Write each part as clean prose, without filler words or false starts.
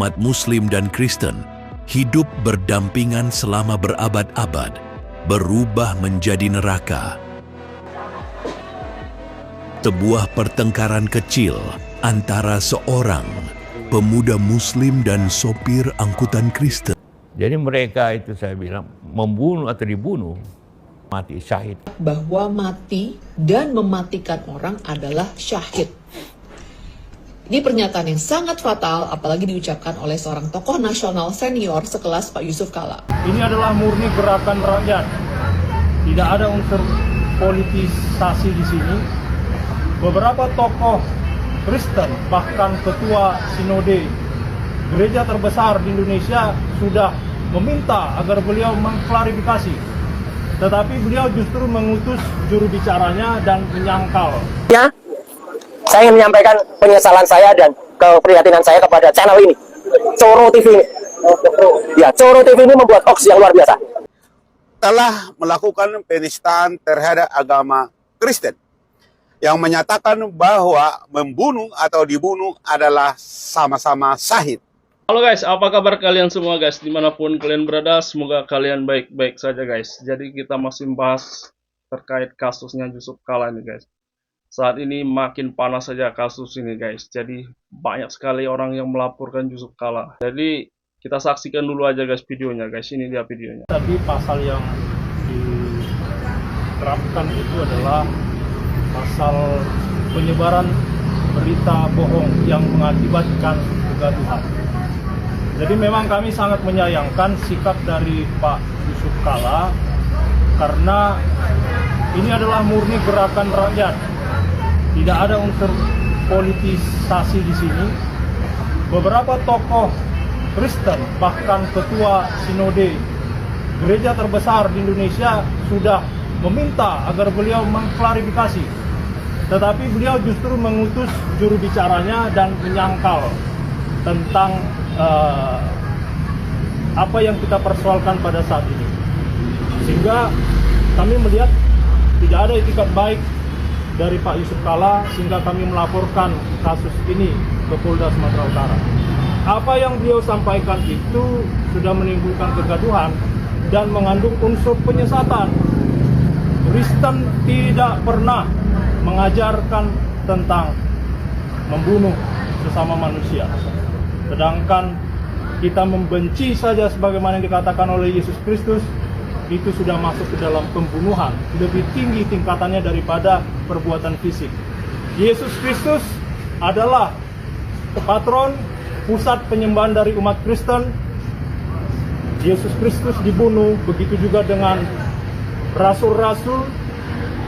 umat Muslim dan Kristen hidup berdampingan selama berabad-abad, berubah menjadi neraka. Sebuah pertengkaran kecil antara seorang pemuda Muslim dan sopir angkutan Kristen. Jadi mereka itu saya bilang membunuh atau dibunuh, mati syahid. Bahwa mati dan mematikan orang adalah syahid. Ini pernyataan yang sangat fatal, apalagi diucapkan oleh seorang tokoh nasional senior sekelas Pak Yusuf Kalla. Ini adalah murni gerakan rakyat. Tidak ada unsur politisasi di sini. Beberapa tokoh Kristen, bahkan ketua sinode gereja terbesar di Indonesia sudah meminta agar beliau mengklarifikasi. Tetapi beliau justru mengutus juru bicaranya dan menyangkal. Ya, saya ingin menyampaikan penyesalan saya dan keprihatinan saya kepada channel ini, Coro TV ini. Ya, Coro TV ini membuat hoax yang luar biasa. Telah melakukan penistaan terhadap agama Kristen yang menyatakan bahwa membunuh atau dibunuh adalah sama-sama syahid. Halo guys, apa kabar kalian semua guys? Dimanapun kalian berada, semoga kalian baik-baik saja guys. Jadi kita masih membahas terkait kasusnya Yusuf Kalla ini guys. Saat ini makin panas saja kasus ini guys. Jadi banyak sekali orang yang melaporkan Yusuf Kalla. Jadi kita saksikan dulu aja guys videonya guys. Ini dia videonya. Tapi pasal yang diterapkan itu adalah pasal penyebaran berita bohong yang mengakibatkan kegaduhan. Jadi memang kami sangat menyayangkan sikap dari Pak Yusuf Kalla karena ini adalah murni gerakan rakyat. Tidak ada unsur politisasi di sini. Beberapa tokoh Kristen, bahkan ketua sinode gereja terbesar di Indonesia sudah meminta agar beliau mengklarifikasi. Tetapi beliau justru mengutus juru bicaranya dan menyangkal tentang apa yang kita persoalkan pada saat ini. Sehingga kami melihat tidak ada itikat baik dari Pak Yusuf Kalla, sehingga kami melaporkan kasus ini ke Polda Sumatera Utara. Apa yang beliau sampaikan itu sudah menimbulkan kegaduhan dan mengandung unsur penyesatan. Kristen tidak pernah mengajarkan tentang membunuh sesama manusia. Sedangkan kita membenci saja sebagaimana yang dikatakan oleh Yesus Kristus, itu sudah masuk ke dalam pembunuhan. Lebih tinggi tingkatannya daripada perbuatan fisik. Yesus Kristus adalah patron pusat penyembahan dari umat Kristen. Yesus Kristus dibunuh, begitu juga dengan rasul-rasul.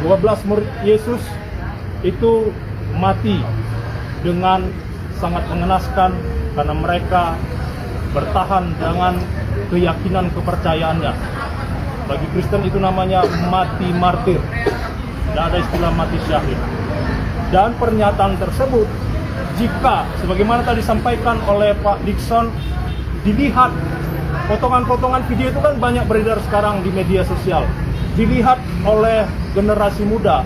12 murid Yesus itu mati dengan sangat mengenaskan karena mereka bertahan dengan keyakinan kepercayaannya. Bagi Kristen itu namanya mati martir. Tidak ada istilah mati syahid. Dan pernyataan tersebut, jika sebagaimana tadi disampaikan oleh Pak Dixon, dilihat potongan-potongan video itu kan banyak beredar sekarang di media sosial. Dilihat oleh generasi muda,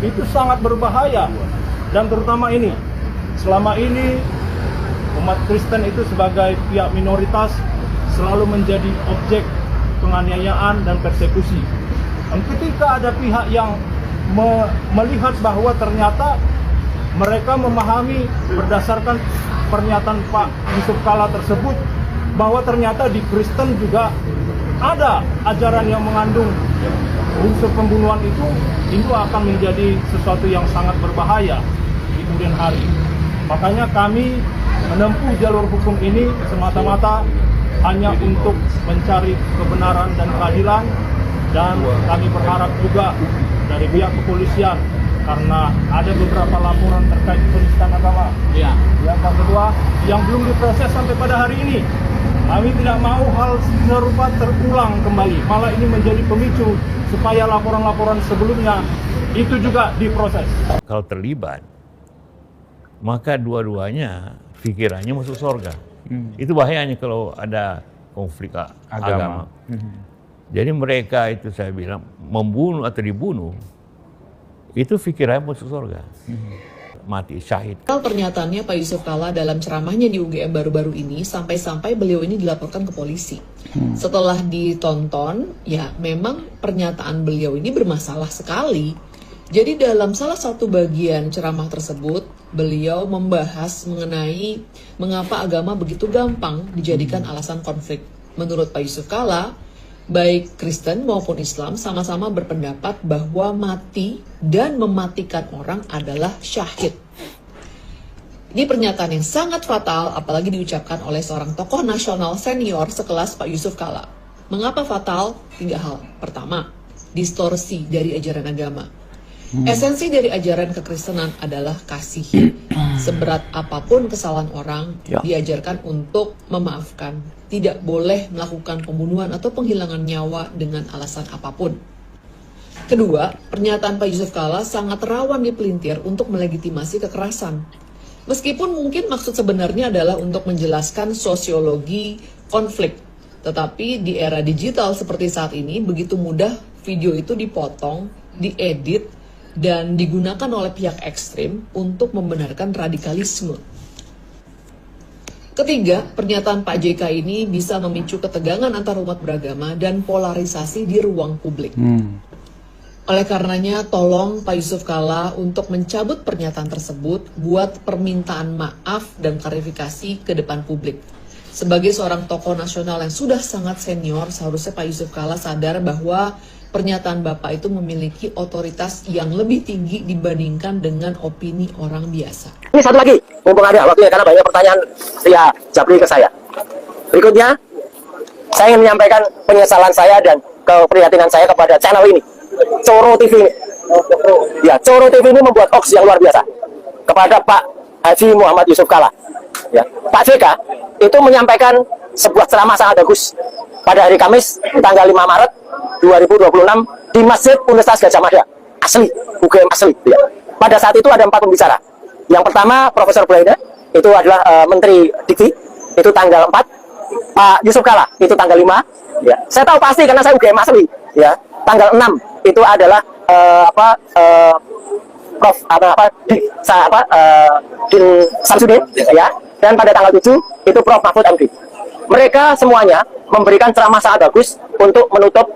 itu sangat berbahaya. Dan terutama ini, selama ini umat Kristen itu sebagai pihak minoritas selalu menjadi objek penganiayaan dan persekusi. Dan ketika ada pihak yang melihat bahwa ternyata mereka memahami berdasarkan pernyataan Pak Yusuf Kalla tersebut, bahwa ternyata di Kristen juga ada ajaran yang mengandung unsur pembunuhan itu akan menjadi sesuatu yang sangat berbahaya di kemudian hari. Makanya kami menempuh jalur hukum ini semata-mata hanya untuk mencari kebenaran dan keadilan, dan kami berharap juga dari pihak kepolisian, karena ada beberapa laporan terkait penistaan agama. Yang kedua, yang belum diproses sampai pada hari ini. Kami tidak mau hal serupa terulang kembali, malah ini menjadi pemicu supaya laporan-laporan sebelumnya itu juga diproses. Kalau terlibat, maka dua-duanya pikirannya masuk surga. Itu bahayanya kalau ada konflik agama. Jadi mereka itu saya bilang membunuh atau dibunuh, itu pikirannya masuk surga. mati syahid. Pernyataannya Pak Yusuf Kalla dalam ceramahnya di UGM baru-baru ini, sampai-sampai beliau ini dilaporkan ke polisi. Setelah ditonton, ya memang pernyataan beliau ini bermasalah sekali. Jadi dalam salah satu bagian ceramah tersebut, beliau membahas mengenai mengapa agama begitu gampang dijadikan alasan konflik. Menurut Pak Yusuf Kalla, baik Kristen maupun Islam sama-sama berpendapat bahwa mati dan mematikan orang adalah syahid. Ini pernyataan yang sangat fatal, apalagi diucapkan oleh seorang tokoh nasional senior sekelas Pak Yusuf Kalla. Mengapa fatal? 3 hal. Pertama, distorsi dari ajaran agama. Esensi dari ajaran kekristenan adalah kasih. Seberat apapun kesalahan orang, diajarkan untuk memaafkan. Tidak boleh melakukan pembunuhan atau penghilangan nyawa dengan alasan apapun. Kedua, pernyataan Pak Yusuf Kalla sangat rawan dipelintir untuk melegitimasi kekerasan. Meskipun mungkin maksud sebenarnya adalah untuk menjelaskan sosiologi konflik. Tetapi di era digital seperti saat ini, begitu mudah video itu dipotong, diedit, dan digunakan oleh pihak ekstrim untuk membenarkan radikalisme. Ketiga, pernyataan Pak JK ini bisa memicu ketegangan antar umat beragama dan polarisasi di ruang publik. Oleh karenanya, tolong Pak Yusuf Kalla untuk mencabut pernyataan tersebut, buat permintaan maaf dan klarifikasi ke depan publik. Sebagai seorang tokoh nasional yang sudah sangat senior, seharusnya Pak Yusuf Kalla sadar bahwa pernyataan Bapak itu memiliki otoritas yang lebih tinggi dibandingkan dengan opini orang biasa. Ini satu lagi, mumpung ada waktunya karena banyak pertanyaan ya Japri ke saya. Berikutnya, saya ingin menyampaikan penyesalan saya dan keprihatinan saya kepada channel ini, Coro TV ini. Ya, Coro TV ini membuat hoax yang luar biasa kepada Pak Haji Muhammad Yusuf Kalla. Ya, Pak JK itu menyampaikan sebuah ceramah sangat bagus pada hari Kamis tanggal 5 Maret 2026 di Masjid Universitas Gadjah Mada, asli, UGM asli. Ya. Pada saat itu ada 4 pembicara. Yang pertama Profesor Buraida, itu adalah Menteri Dikti, itu tanggal 4. Pak Yusuf Kalla itu tanggal 5. Ya. Saya tahu pasti karena saya UGM asli. Ya. Tanggal 6 itu adalah Prof Din Samsudin, ya. Dan pada tanggal 7 itu Prof Mahfud MD. Mereka semuanya memberikan ceramah sangat bagus untuk menutup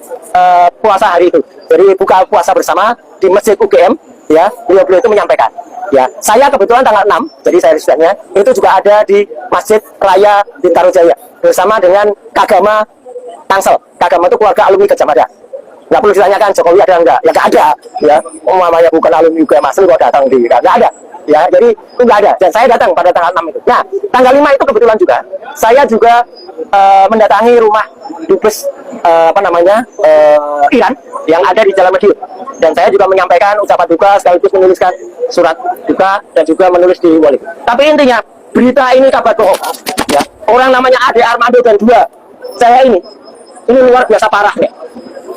puasa hari itu. Jadi buka puasa bersama di Masjid UGM, ya. Beliau itu menyampaikan. Ya, saya kebetulan tanggal 6, jadi saya residentnya itu juga ada di Masjid Raya Bintaro Jaya bersama dengan Kagama Tangsel. Kagama itu keluarga alumni Gadjah Mada. Nggak perlu ditanyakan Jokowi ada enggak? Ya nggak ada. Ya, umpamanya bukan alumni UGM asli kok datang di nggak ada. Ya, jadi itu nggak ada. Dan saya datang pada tanggal 6 itu. Nah, tanggal 5 itu kebetulan juga saya juga mendatangi rumah dubes Iran yang ada di Jalan Madiun. Dan saya juga menyampaikan ucapan duka sekaligus menuliskan surat duka dan juga menulis di wali. Tapi intinya berita ini kabar bohong. Ya, orang namanya Ade Armando dan 2 saya ini luar biasa parahnya.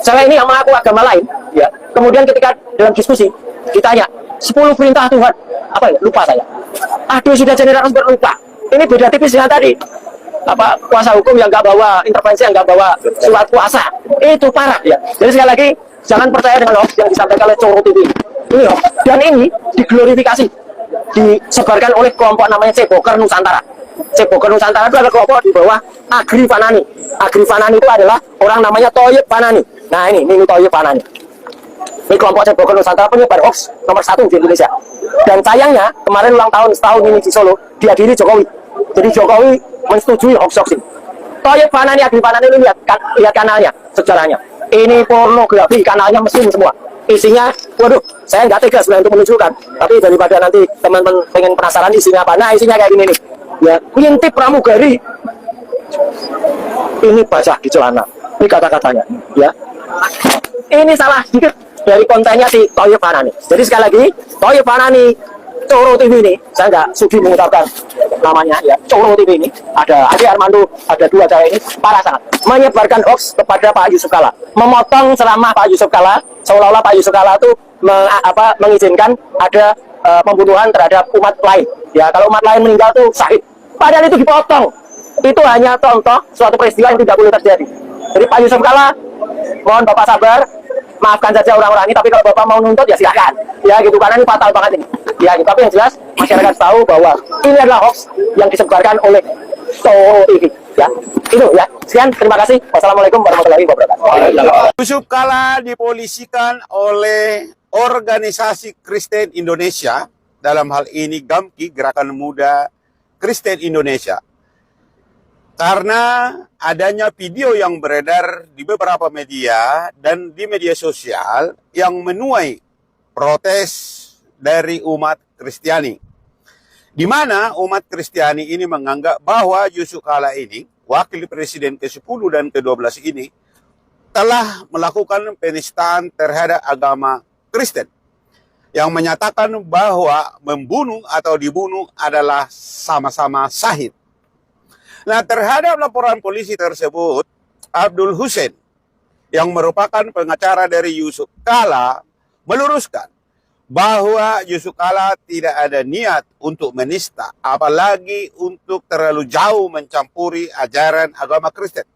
Saya ini yang mengaku agama lain, ya. Kemudian ketika dalam diskusi ditanya 10 perintah Tuhan, apa ya? Lupa saya. Aduh, sudah general lupa. Ini beda tipis dengan tadi. Kuasa hukum yang nggak bawa intervensi, yang nggak bawa surat kuasa, itu parah ya. Jadi sekali lagi jangan percaya dengan hoax yang disampaikan oleh Coro TV ini hoax. Dan ini diglorifikasi, disebarkan oleh kelompok namanya Ceboker Nusantara. Ceboker Nusantara itu adalah kelompok di bawah Agri Fanani. Agri Fanani itu adalah orang namanya Thoyib Fanani. Nah ini Thoyib Fanani. Ini kelompok Ceboker Nusantara penyebar hoax nomor 1 di Indonesia. Dan sayangnya kemarin ulang tahun setahun ini di Solo dihadiri Jokowi. Jadi Jokowi menyetujui hoax ini. Thoyib Fanani, Agri Fanani ini lihat kanalnya, sejarahnya. Ini pornografi, kanalnya mesum semua. Isinya, waduh, saya nggak tegas untuk menunjukkan. Tapi daripada nanti teman-teman pengen penasaran isinya apa, nah isinya kayak gini nih. Ya, ngintip pramugari. Ini baca di celana. Ini kata-katanya, ya. Ini salah sedikit dari kontennya si Thoyib Fanani. Jadi sekali lagi, Thoyib Fanani, Coro TV ini, saya nggak sudi mengucapkan namanya, ya. Coro TV ini, ada Ade Armando, ada 2 cewek ini, parah sangat. Menyebarkan hoax kepada Pak Yusuf Kalla. Memotong ceramah Pak Yusuf Kalla, seolah-olah Pak Yusuf Kalla itu mengizinkan ada pembunuhan terhadap umat lain. Ya, kalau umat lain meninggal itu syahid. Padahal itu dipotong. Itu hanya contoh suatu peristiwa yang tidak boleh terjadi. Jadi Pak Yusuf Kalla, mohon Bapak sabar. maafkan saja orang-orang ini, tapi kalau Bapak mau nuntut ya silakan. Ya gitu, karena ini fatal banget ini. Ya gitu, tapi yang jelas masyarakat tahu bahwa ini adalah hoax yang disebarkan oleh Toho TV. Ya, itu ya. Sekian, terima kasih. Wassalamualaikum warahmatullahi wabarakatuh. Yusuf Kala dipolisikan oleh organisasi Kristen Indonesia, dalam hal ini GAMKI, Gerakan Muda Kristen Indonesia. Karena adanya video yang beredar di beberapa media dan di media sosial yang menuai protes dari umat Kristiani. Di mana umat Kristiani ini menganggap bahwa Yusuf Kala ini, wakil presiden ke-10 dan ke-12 ini, telah melakukan penistaan terhadap agama Kristen. Yang menyatakan bahwa membunuh atau dibunuh adalah sama-sama syahid. Nah, terhadap laporan polisi tersebut, Abdul Hussein, yang merupakan pengacara dari Yusuf Kala, meluruskan bahwa Yusuf Kala tidak ada niat untuk menista, apalagi untuk terlalu jauh mencampuri ajaran agama Kristen.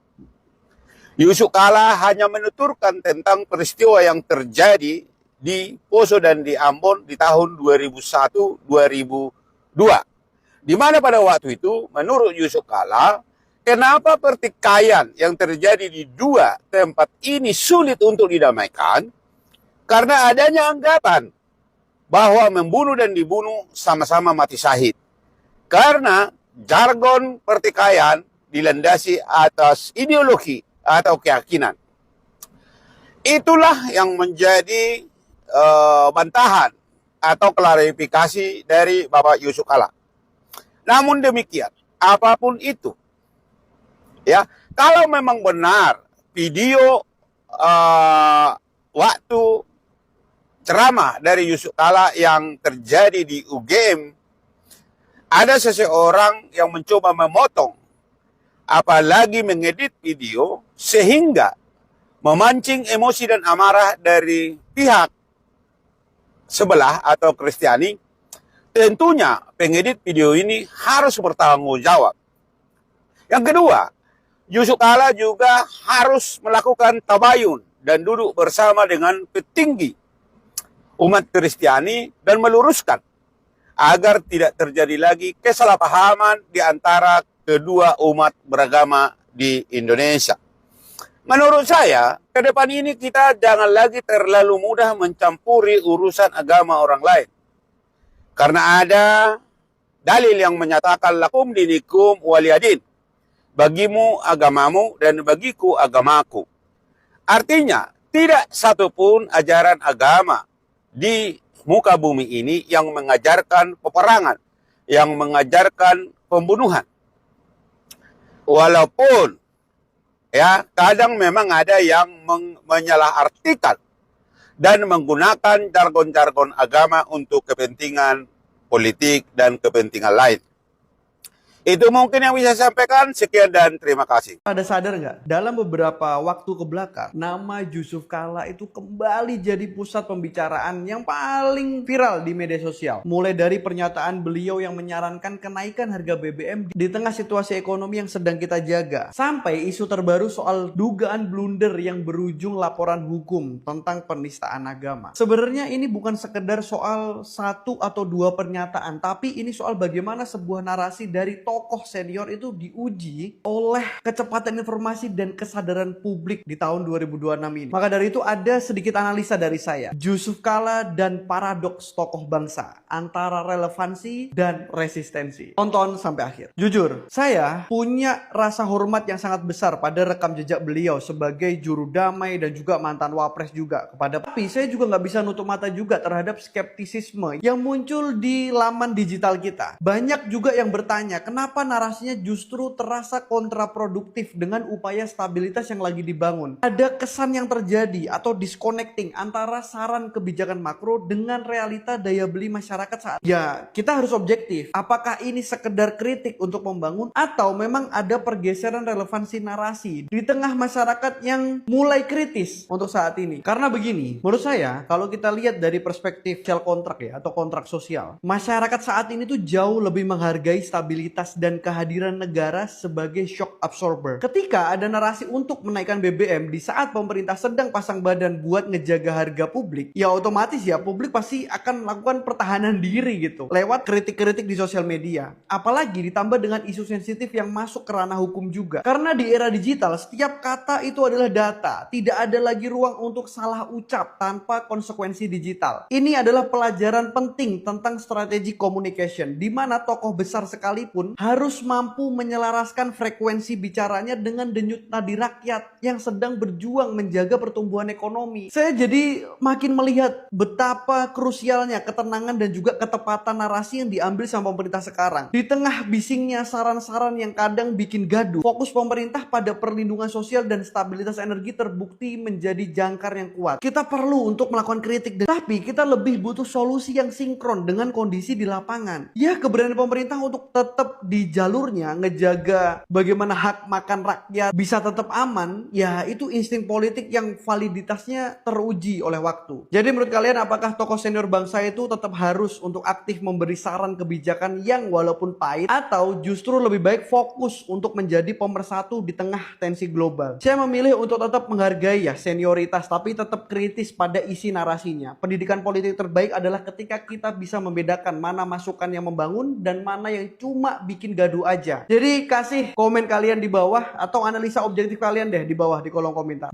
Yusuf Kala hanya menuturkan tentang peristiwa yang terjadi di Poso dan di Ambon di tahun 2001-2002. Di mana pada waktu itu, menurut Yusuf Kala, kenapa pertikaian yang terjadi di dua tempat ini sulit untuk didamaikan? Karena adanya anggapan bahwa membunuh dan dibunuh sama-sama mati syahid. Karena jargon pertikaian dilandasi atas ideologi atau keyakinan. Itulah yang menjadi bantahan atau klarifikasi dari Bapak Yusuf Kala. Namun demikian, apapun itu, ya, kalau memang benar video waktu ceramah dari Yusuf Kala yang terjadi di UGM, ada seseorang yang mencoba memotong, apalagi mengedit video, sehingga memancing emosi dan amarah dari pihak sebelah atau Kristiani, tentunya pengedit video ini harus bertanggung jawab. Yang kedua, Yusuf Kala juga harus melakukan tabayun dan duduk bersama dengan petinggi umat Kristiani dan meluruskan agar tidak terjadi lagi kesalahpahaman di antara kedua umat beragama di Indonesia. Menurut saya, ke depan ini kita jangan lagi terlalu mudah mencampuri urusan agama orang lain. Karena ada dalil yang menyatakan lakum dinikum waliyadin. Bagimu agamamu dan bagiku agamaku. Artinya, tidak satupun ajaran agama di muka bumi ini yang mengajarkan peperangan, yang mengajarkan pembunuhan. Walaupun ya kadang memang ada yang menyalahartikan dan menggunakan jargon-jargon agama untuk kepentingan politik dan kepentingan lain. Itu mungkin yang bisa saya sampaikan. Sekian dan terima kasih. Ada sadar nggak? Dalam beberapa waktu kebelakang, nama Yusuf Kala itu kembali jadi pusat pembicaraan yang paling viral di media sosial. Mulai dari pernyataan beliau yang menyarankan kenaikan harga BBM di tengah situasi ekonomi yang sedang kita jaga. Sampai isu terbaru soal dugaan blunder yang berujung laporan hukum tentang penistaan agama. Sebenarnya ini bukan sekedar soal satu atau dua pernyataan, tapi ini soal bagaimana sebuah narasi dari tokoh senior itu diuji oleh kecepatan informasi dan kesadaran publik di tahun 2026 ini. Maka dari itu ada sedikit analisa dari saya. Yusuf Kala dan paradoks tokoh bangsa antara relevansi dan resistensi. Tonton sampai akhir. Jujur, saya punya rasa hormat yang sangat besar pada rekam jejak beliau sebagai juru damai dan juga mantan wapres juga kepada. Tapi saya juga nggak bisa nutup mata juga terhadap skeptisisme yang muncul di laman digital kita. Banyak juga yang bertanya, kenapa narasinya justru terasa kontraproduktif dengan upaya stabilitas yang lagi dibangun? Ada kesan yang terjadi atau disconnecting antara saran kebijakan makro dengan realita daya beli masyarakat saat ini. Ya, kita harus objektif. Apakah ini sekedar kritik untuk membangun atau memang ada pergeseran relevansi narasi di tengah masyarakat yang mulai kritis untuk saat ini? Karena begini, menurut saya kalau kita lihat dari perspektif social kontrak ya atau kontrak sosial, masyarakat saat ini tuh jauh lebih menghargai stabilitas stabilitas dan kehadiran negara sebagai shock absorber. Ketika ada narasi untuk menaikkan BBM di saat pemerintah sedang pasang badan buat ngejaga harga publik, ya otomatis ya publik pasti akan melakukan pertahanan diri gitu lewat kritik-kritik di sosial media. Apalagi ditambah dengan isu sensitif yang masuk ke ranah hukum juga. Karena di era digital setiap kata itu adalah data, tidak ada lagi ruang untuk salah ucap tanpa konsekuensi digital. Ini adalah pelajaran penting tentang strategi communication, di mana tokoh besar sekalipun harus mampu menyelaraskan frekuensi bicaranya dengan denyut nadi rakyat yang sedang berjuang menjaga pertumbuhan ekonomi. Saya jadi makin melihat betapa krusialnya ketenangan dan juga ketepatan narasi yang diambil sama pemerintah sekarang. Di tengah bisingnya saran-saran yang kadang bikin gaduh, fokus pemerintah pada perlindungan sosial dan stabilitas energi terbukti menjadi jangkar yang kuat. Kita perlu untuk melakukan kritik, tapi kita lebih butuh solusi yang sinkron dengan kondisi di lapangan. Ya, keberanian pemerintah untuk tetap di jalurnya ngejaga bagaimana hak makan rakyat bisa tetap aman, ya itu insting politik yang validitasnya teruji oleh waktu. Jadi menurut kalian apakah tokoh senior bangsa itu tetap harus untuk aktif memberi saran kebijakan yang walaupun pahit, atau justru lebih baik fokus untuk menjadi pemersatu di tengah tensi global? Saya memilih untuk tetap menghargai ya senioritas, tapi tetap kritis pada isi narasinya. Pendidikan politik terbaik adalah ketika kita bisa membedakan mana masukan yang membangun dan mana yang cuma bikin gaduh aja. Jadi kasih komen kalian di bawah atau analisa objektif kalian deh di bawah di kolom komentar.